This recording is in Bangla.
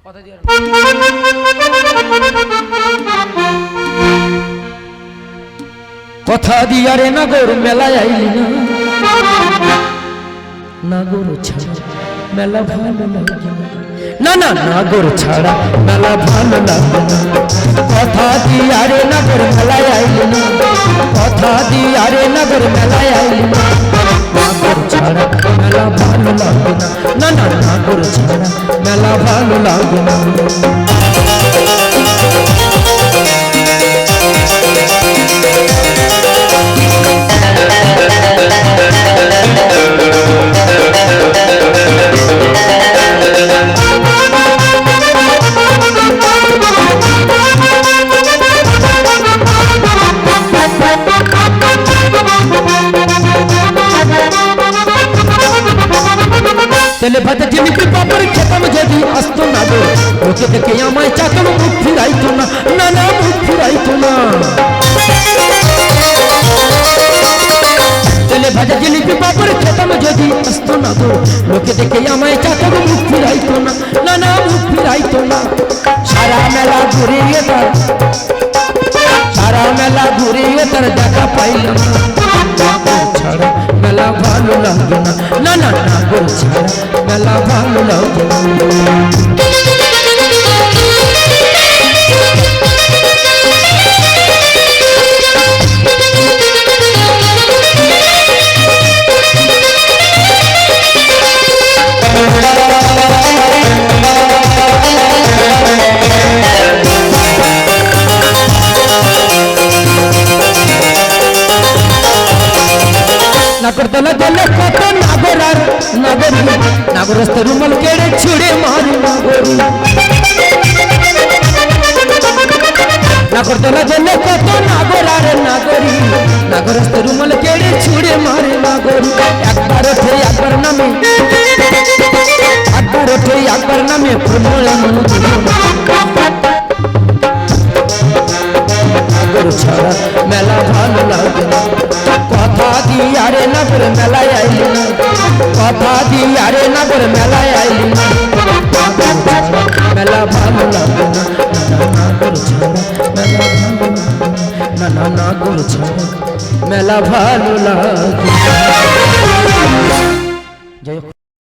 কথা দিয়া রে নগর মেলায় আইলি না, নাগর ছাড়া মেলা ভালো লাগে না, না না নাগর ছাড়া মেলা ভালো লাগে না। কথা দিয়া রে নগর মেলায় আইলি না, কথা দিয়া রে নগর মেলায় আইলি না, নাগর ছাড়া মেলা ভালো লাগে না, না না নাগর ছাড়া মেলা ভালো লাগে না। তেলে ভাতে জিলিপি পাপড় খেতাম যদি আসতো না গো, ওকে দেখে আমায় চাতাম মুখ ফিরাইতো না, না না মুখ ফিরাইতো না। তেলে ভাজা জিলিপি পাপড় খেতাম যদি আসতো না গো, লোকে দেখে আমায় চাতাম মুখ ফিরাইতো না, না না মুখ ফিরাইতো না। সারা মেলা ঘুরিয়ে তার, সারা মেলা ঘুরিয়ে তার দেখা পাইলাম না, ছাড়া মেলা ভালো লাগে না, না না নাগর ছাড়া মেলা ভালো লাগে না। নাগরদোলা দোলে কত নাগর আর নাগর, নাগরস্ত রুমাল কেড়ে ছুড়ে মারি নাগরি। নাগরদোলা দোলে কত নাগর আর নাগরি, নাগরস্ত রুমাল কেড়ে ছুড়ে মারি নাগরি। একবার ওঠে একবার নামে, একবার ওঠে একবার নামে ফুলমোড়া মন দিল না। নাগর ছাড়া মেলা ভালো লাগে না। কথা দিয়া রে নগর মেলায় আইলি না, কথা দিয়া রে নগর মেলায় আইলি না, মেলা ভালো লাগে না, নাগর ছাড়া মেলা ভালো লাগে না, না নাগর ছাড়া মেলা ভালো লাগে। যাই হোক